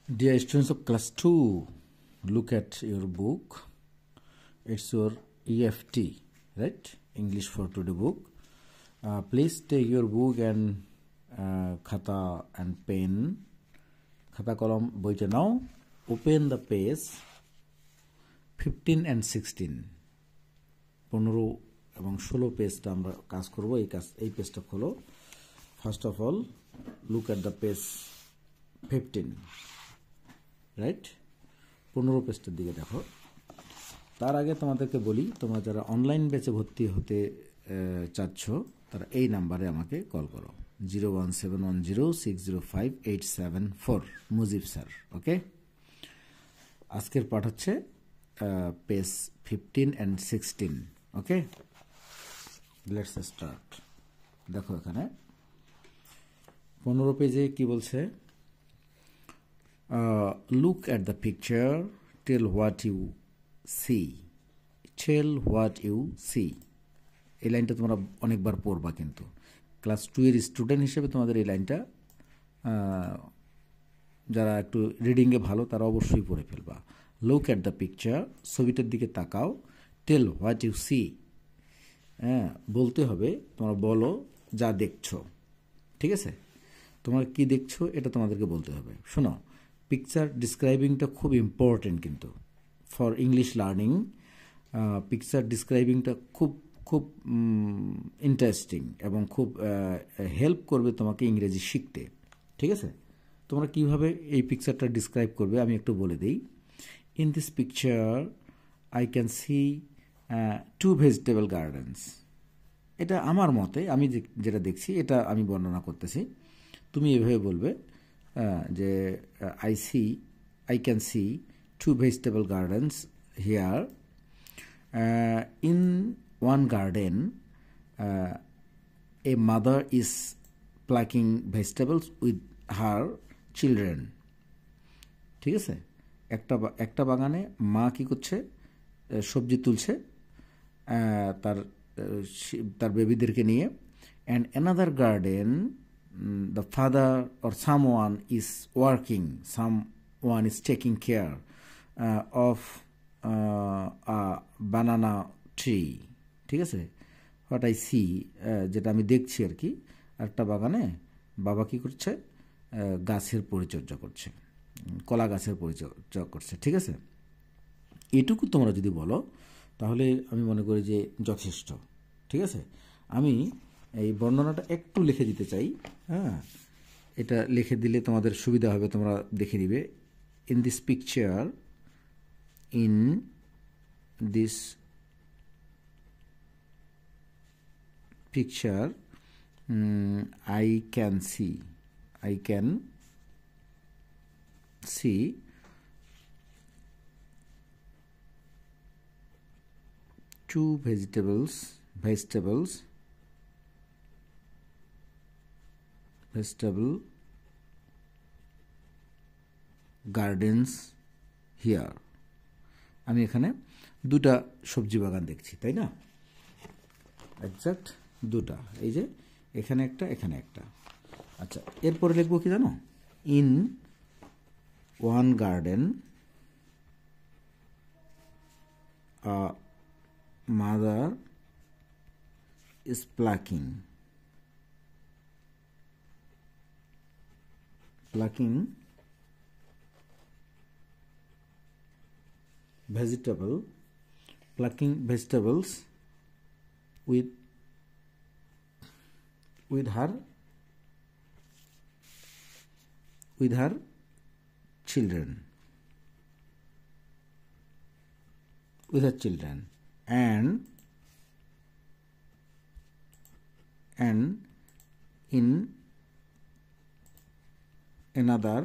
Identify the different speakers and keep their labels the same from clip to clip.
Speaker 1: Dear students of class 2, look at your book. It's your EFT, right? English for Today book. Please take your book and khata and pen. Khata column boite now. Open the page 15 and 16. 15 এবং 16 পেজটা আমরা কাজ করব। এই পেজটা খোলো। First of all, look at the page 15. Right 15 পেজটার দিকে দেখো। তার আগে তোমাদেরকে বলি, তোমরা যারা অনলাইন ব্যাচে ভর্তি হতে চাচ্ছ তারা এই নাম্বারে আমাকে কল করো 01710605874 মুজিব স্যার। ওকে, আজকের পাঠ হচ্ছে page 15 and 16। Okay, let's start. দেখো এখানে 15 পেজে কি বলছে, look at the picture, tell what you see. Tell what you see. এই লাইনটা তোমরা অনেকবার পড়বা, কিন্তু ক্লাস 2 এর স্টুডেন্ট হিসেবে তোমাদের এই লাইনটা যারা একটু রিডিংয়ে ভালো তারা অবশ্যই পড়ে ফেলবা। লুক অ্যাট দ্য পিকচার, ছবিটার দিকে তাকাও। টেল হোয়াট ইউ সি, হ্যাঁ বলতে হবে, তোমরা বলো যা দেখছো। ঠিক আছে, তোমরা কি দেখছো এটা তোমাদেরকে বলতে হবে। শোনো, পিকচার ডিসক্রাইবিংটা খুব ইম্পর্টেন্ট, কিন্তু ফর ইংলিশ লার্নিং পিকচার ডিসক্রাইবিংটা খুব খুব ইন্টারেস্টিং এবং খুব হেল্প করবে তোমাকে ইংরেজি শিখতে। ঠিক আছে, তোমরা কিভাবে এই পিকচারটা ডিসক্রাইব করবে আমি একটু বলে দিই। In this picture I can see 2 vegetable gardens. এটা আমার মতে, আমি যেটা দেখছি এটা আমি বর্ণনা করতেছি। তুমি এভাবে বলবে যে I can see 2 vegetable gardens here. In one garden, a mother is plucking vegetables with her children. ঠিক আছে, একটা বাগানে মা কি করছে, সবজি তুলছে তার বেবিদেরকে নিয়ে। and another garden, the father or someone is working, someone is taking care of a banana tree. ঠিক আছে, হোয়াট আই সি, যেটা আমি দেখছি আর কি, একটা বাগানে বাবা কি করছে, গাছের পরিচর্যা করছে, কলা গাছের পরিচর্যা করছে। ঠিক আছে, এটুকু তোমরা যদি বলো তাহলে আমি মনে করি যে যথেষ্ট। ঠিক আছে, আমি এই বর্ণনাটা একটু লিখে দিতে চাই। হ্যাঁ, এটা লিখে দিলে তোমাদের সুবিধা হবে, তোমরা দেখে নিবে। In this picture I can see 2 vegetable gardens here. আমি এখানে 2টা সবজি বাগান দেখছি, তাই না? এক্সাক্ট 2টা, এই যে এখানে একটা, এখানে একটা। আচ্ছা, এরপরে লিখবো কি জানো, in one garden mother is plucking vegetables with her children, and in another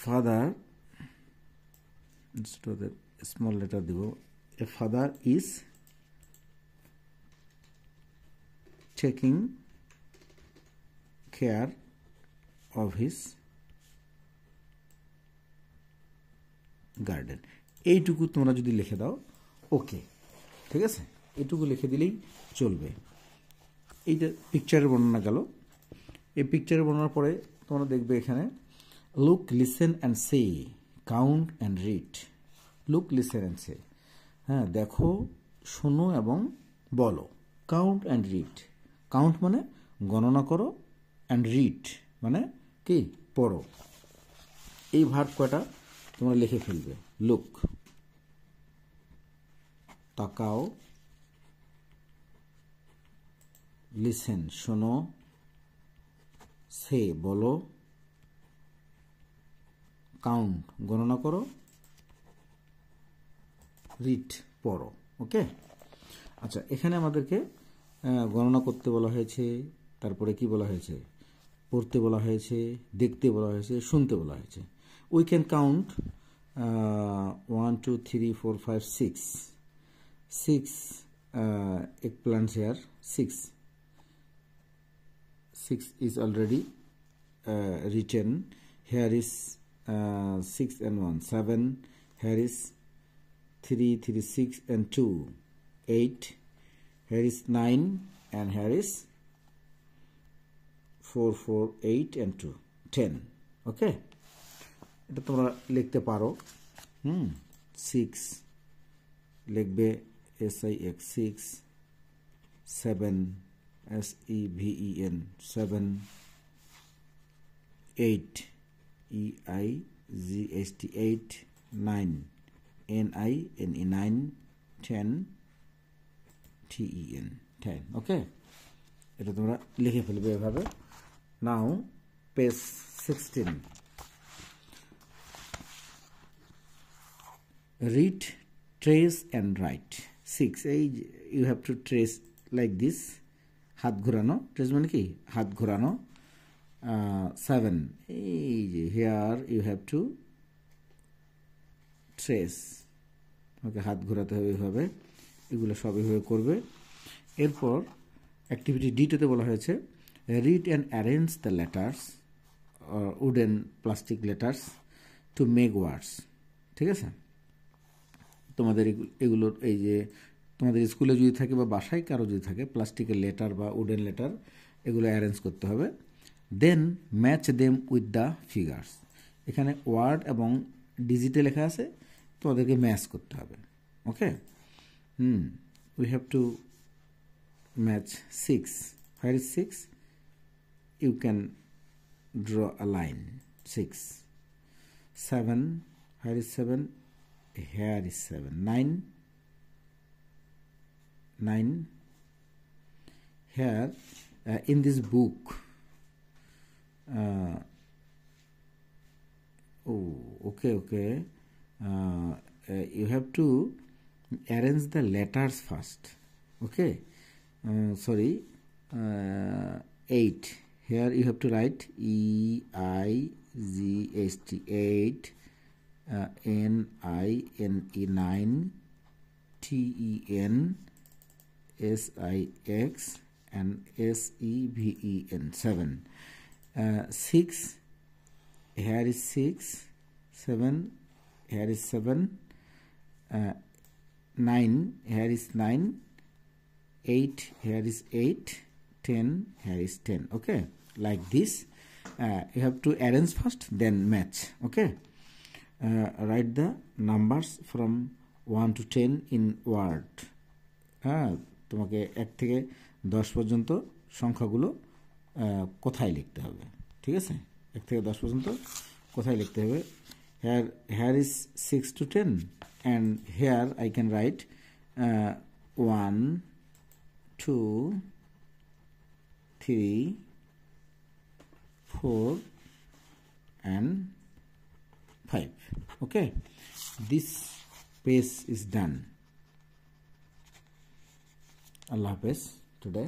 Speaker 1: father, instead of the small letter দিব, a father is taking care of his garden. এইটুকু তোমরা যদি লিখে দাও, ওকে, ঠিক আছে, এটুকু লিখে দিলেই চলবে। এইটা পিকচারের বর্ণনা গেল। এই পিকচারে বর্ণনার পরে তোমরা দেখবে এখানে look, listen and say, count and read. Look, listen and say, হ্যাঁ, দেখো, শোনো এবং বলো। কাউন্ট অ্যান্ড রিড, কাউন্ট মানে গণনা করো, অ্যান্ড রিড মানে কি, পড়ো। এই ভার্ব কয়টা তোমরা লিখে ফেলবে। লুক, তাকাও, লিসেন শোনো, সে বলো, কাউন্ট গণনা করো, রিড পড়ো। ওকে, আচ্ছা, এখানে আমাদেরকে গণনা করতে বলা হয়েছে, তারপরে কি বলা হয়েছে, পড়তে বলা হয়েছে, দেখতে বলা হয়েছে, শুনতে বলা হয়েছে। We can count 1 2 3 4 5 6 eggplants here. 6 is already written. Here is 6 and 1 7. Here is 3 3 6 and 2 8. Here is 9 and here is 4 4 8 and 2 10. Okay, এটা তোমরা লিখতে পারো। 6 লিখবে SIX 6, 7 SEVEN 7, 8 EIGHT 8, 9 NINE 9, 10 TEN 10। ওকে, এটা তোমরা লিখে ফেলবে এভাবে। নাও page 16, read, trace and write। 6, এই you have to trace like this, হাত ঘোরানো, ট্রেস মানে কি হাত ঘোরানো। 7, এই যে here you have to trace, ওকে, হাত ঘোরাতে হবে এইভাবে, এগুলো সব এইভাবে করবে। এরপর অ্যাক্টিভিটি ডিতে বলা হয়েছে read and arrange the letters, wooden plastic letters to make words. ঠিক আছে, তোমাদের এগুলোর এই যে তোমাদের স্কুলে যদি থাকে বা বাসায় কারো যদি থাকে প্লাস্টিকের লেটার বা উডেন লেটার, এগুলো অ্যারেঞ্জ করতে হবে। Then match them with the figures, এখানে ওয়ার্ড এবং ডিজিটে লেখা আছে, তোমাদেরকে ম্যাচ করতে হবে। Okay, we have to match 6, where is 6, you can draw a line 6, 7, where is 7, here is 7, 9 here in this book, okay, you have to arrange the letters first. Okay, sorry, 8, here you have to write EIGHT 8, NINE 9, TEN SIX and SEVEN 7. 6, here is 6, 7, here is 7, 9, here is 9, 8, here is 8, 10, here is 10. Okay, like this, you have to arrange first, then match. Okay, write the numbers from 1 to 10 in word. হ্যাঁ, তোমাকে 1 থেকে 10 পর্যন্ত সংখ্যাগুলো কোথায় লিখতে হবে। ঠিক আছে, 1 থেকে 10 পর্যন্ত কোথায় লিখতে হবে। here is 6 to 10 and here I can write 1 2 3 4 and 5. Okay, this page is done. Allah Hafiz today.